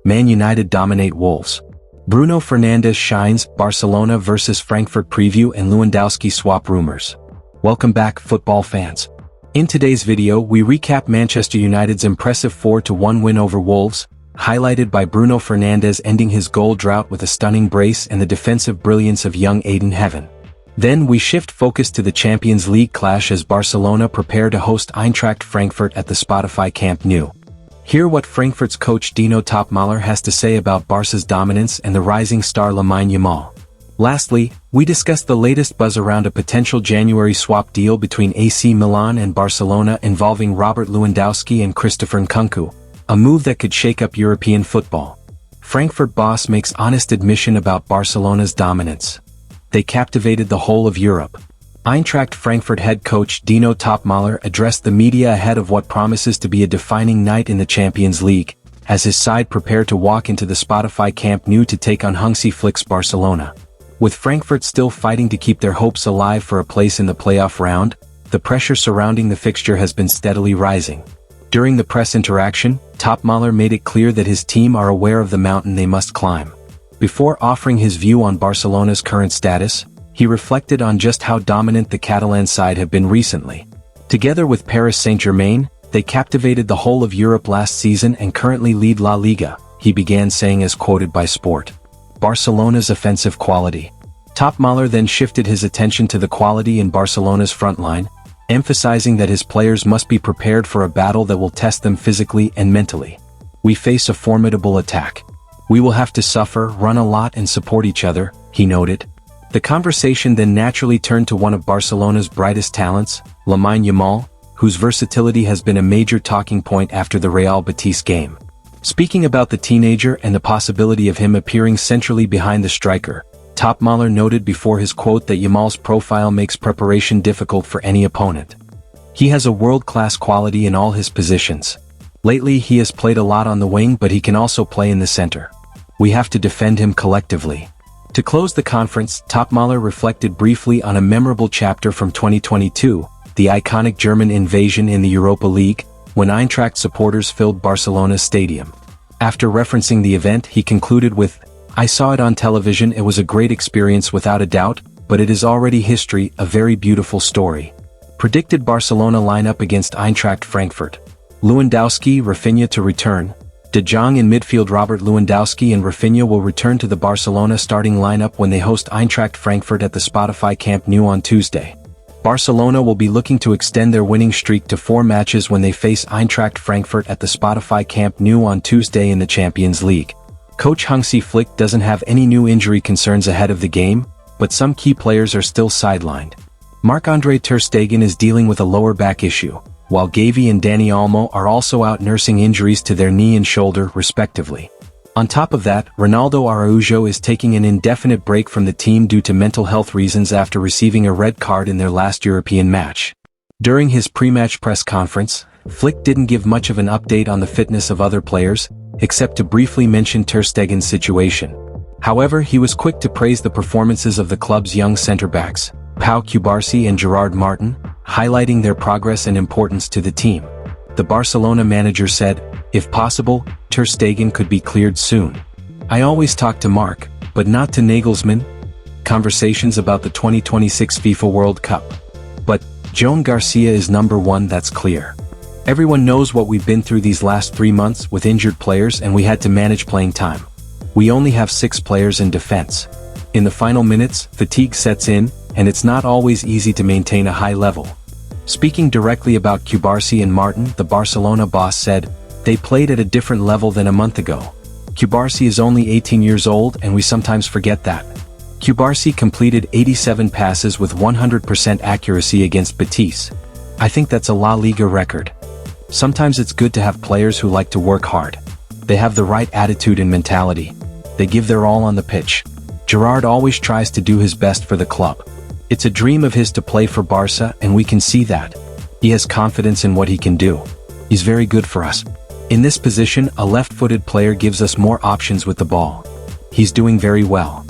Man United dominate Wolves. Bruno Fernandes shines, Barcelona vs Frankfurt preview and Lewandowski swap rumors. Welcome back, football fans. In today's video, we recap Manchester United's impressive 4-1 win over Wolves, highlighted by Bruno Fernandes ending his goal drought with a stunning brace and the defensive brilliance of young Ayden Heaven. Then we shift focus to the Champions League clash as Barcelona prepare to host Eintracht Frankfurt at the Spotify Camp Nou. Hear what Frankfurt's coach Dino Toppmöller has to say about Barca's dominance and the rising star Lamine Yamal. Lastly, we discuss the latest buzz around a potential January swap deal between AC Milan and Barcelona involving Robert Lewandowski and Christopher Nkunku, a move that could shake up European football. Frankfurt boss makes honest admission about Barcelona's dominance. They captivated the whole of Europe. Eintracht Frankfurt head coach Dino Toppmöller addressed the media ahead of what promises to be a defining night in the Champions League, as his side prepare to walk into the Spotify Camp Nou to take on Hansi Flick's Barcelona. With Frankfurt still fighting to keep their hopes alive for a place in the playoff round, the pressure surrounding the fixture has been steadily rising. During the press interaction, Toppmöller made it clear that his team are aware of the mountain they must climb. Before offering his view on Barcelona's current status, he reflected on just how dominant the Catalan side have been recently. Together with Paris Saint-Germain, they captivated the whole of Europe last season and currently lead La Liga, he began saying as quoted by Sport. Barcelona's offensive quality. Toppmöller then shifted his attention to the quality in Barcelona's frontline, emphasizing that his players must be prepared for a battle that will test them physically and mentally. We face a formidable attack. We will have to suffer, run a lot and support each other, he noted. The conversation then naturally turned to one of Barcelona's brightest talents, Lamine Yamal, whose versatility has been a major talking point after the Real Betis game. Speaking about the teenager and the possibility of him appearing centrally behind the striker, Toppmöller noted before his quote that Yamal's profile makes preparation difficult for any opponent. He has a world-class quality in all his positions. Lately he has played a lot on the wing, but he can also play in the center. We have to defend him collectively. To close the conference, Toppmöller reflected briefly on a memorable chapter from 2022, the iconic German invasion in the Europa League, when Eintracht supporters filled Barcelona's stadium. After referencing the event, he concluded with, "I saw it on television, it was a great experience without a doubt, but it is already history, a very beautiful story." Predicted Barcelona lineup against Eintracht Frankfurt. Lewandowski, Rafinha to return. De Jong in midfield. Robert Lewandowski and Rafinha will return to the Barcelona starting lineup when they host Eintracht Frankfurt at the Spotify Camp Nou on Tuesday. Barcelona will be looking to extend their winning streak to 4 matches when they face Eintracht Frankfurt at the Spotify Camp Nou on Tuesday in the Champions League. Coach Hansi Flick doesn't have any new injury concerns ahead of the game, but some key players are still sidelined. Marc-Andre ter Stegen is dealing with a lower back issue, while Xavi and Dani Olmo are also out nursing injuries to their knee and shoulder, respectively. On top of that, Ronaldo Araujo is taking an indefinite break from the team due to mental health reasons after receiving a red card in their last European match. During his pre-match press conference, Flick didn't give much of an update on the fitness of other players, except to briefly mention ter Stegen's situation. However, he was quick to praise the performances of the club's young centre-backs, Pau Cubarsí and Gerard Martin, highlighting their progress and importance to the team. The Barcelona manager said, "If possible, ter Stegen could be cleared soon. I always talk to Mark, but not to Nagelsmann." Conversations about the 2026 FIFA World Cup. But Joan Garcia is number one, that's clear. Everyone knows what we've been through these last 3 months with injured players, and we had to manage playing time. We only have 6 players in defense. In the final minutes, fatigue sets in, and it's not always easy to maintain a high level. Speaking directly about Cubarsí and Martin, the Barcelona boss said, "They played at a different level than a month ago. Cubarsí is only 18 years old and we sometimes forget that." Cubarsí completed 87 passes with 100% accuracy against Betis. "I think that's a La Liga record." Sometimes it's good to have players who like to work hard. They have the right attitude and mentality. They give their all on the pitch. Gerard always tries to do his best for the club. It's a dream of his to play for Barça, and we can see that. He has confidence in what he can do. He's very good for us. In this position, a left-footed player gives us more options with the ball. He's doing very well.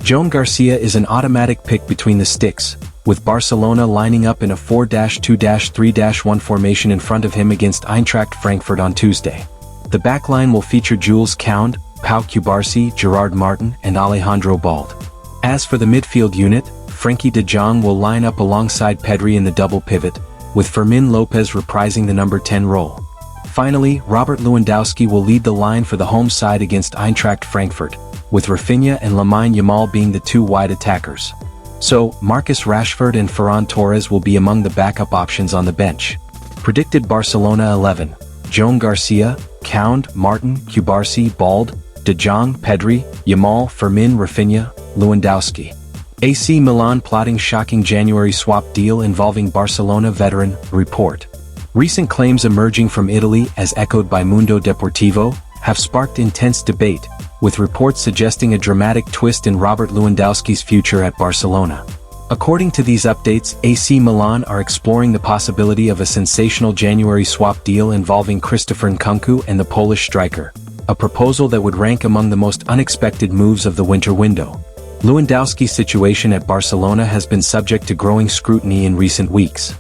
Joan Garcia is an automatic pick between the sticks, with Barcelona lining up in a 4-2-3-1 formation in front of him against Eintracht Frankfurt on Tuesday. The backline will feature Jules Kounde, Pau Cubarsí, Gerard Martin, and Alejandro Balde. As for the midfield unit, Frenkie de Jong will line up alongside Pedri in the double pivot, with Fermin Lopez reprising the number 10 role. Finally, Robert Lewandowski will lead the line for the home side against Eintracht Frankfurt, with Rafinha and Lamine Yamal being the two wide attackers. So, Marcus Rashford and Ferran Torres will be among the backup options on the bench. Predicted Barcelona 11. Joan Garcia, Kounde, Martin, Cubarsí, Balde, De Jong, Pedri, Yamal, Fermin, Rafinha, Lewandowski. AC Milan plotting shocking January swap deal involving Barcelona veteran, report. Recent claims emerging from Italy, as echoed by Mundo Deportivo, have sparked intense debate, with reports suggesting a dramatic twist in Robert Lewandowski's future at Barcelona. According to these updates, AC Milan are exploring the possibility of a sensational January swap deal involving Christopher Nkunku and the Polish striker, a proposal that would rank among the most unexpected moves of the winter window. Lewandowski's situation at Barcelona has been subject to growing scrutiny in recent weeks.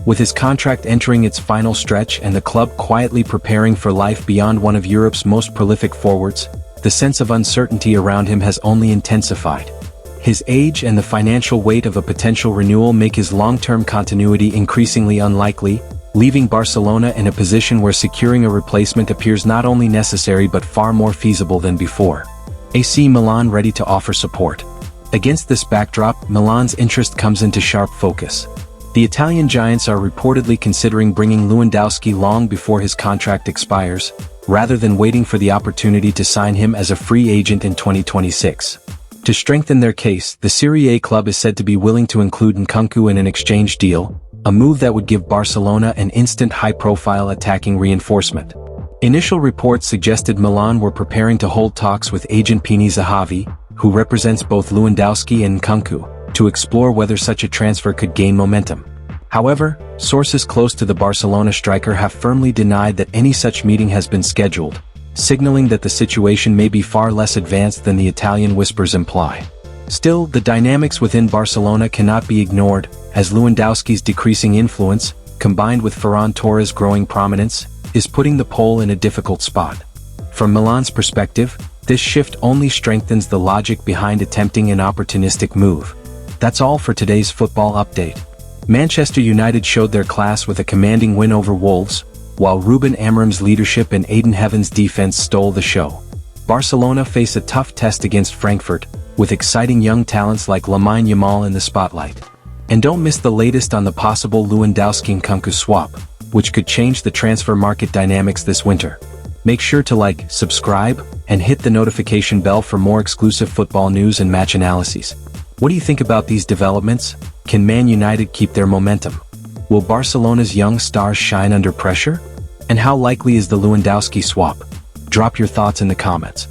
With his contract entering its final stretch and the club quietly preparing for life beyond one of Europe's most prolific forwards, the sense of uncertainty around him has only intensified. His age and the financial weight of a potential renewal make his long-term continuity increasingly unlikely, leaving Barcelona in a position where securing a replacement appears not only necessary but far more feasible than before. AC Milan ready to offer support. Against this backdrop, Milan's interest comes into sharp focus. The Italian giants are reportedly considering bringing Lewandowski long before his contract expires, rather than waiting for the opportunity to sign him as a free agent in 2026. To strengthen their case, the Serie A club is said to be willing to include Nkunku in an exchange deal, a move that would give Barcelona an instant high-profile attacking reinforcement. Initial reports suggested Milan were preparing to hold talks with agent Pini Zahavi, who represents both Lewandowski and Nkunku, to explore whether such a transfer could gain momentum. However, sources close to the Barcelona striker have firmly denied that any such meeting has been scheduled, signaling that the situation may be far less advanced than the Italian whispers imply. Still, the dynamics within Barcelona cannot be ignored, as Lewandowski's decreasing influence, combined with Ferran Torres' growing prominence, is putting the pole in a difficult spot. From Milan's perspective, this shift only strengthens the logic behind attempting an opportunistic move. That's all for today's football update. Manchester United showed their class with a commanding win over Wolves, while Ruben Amorim's leadership and Ayden Heaven's defense stole the show. Barcelona face a tough test against Frankfurt, with exciting young talents like Lamine Yamal in the spotlight. And don't miss the latest on the possible Lewandowski-Nkunku swap, which could change the transfer market dynamics this winter. Make sure to like, subscribe, and hit the notification bell for more exclusive football news and match analyses. What do you think about these developments? Can Man United keep their momentum? Will Barcelona's young stars shine under pressure? And how likely is the Lewandowski swap? Drop your thoughts in the comments.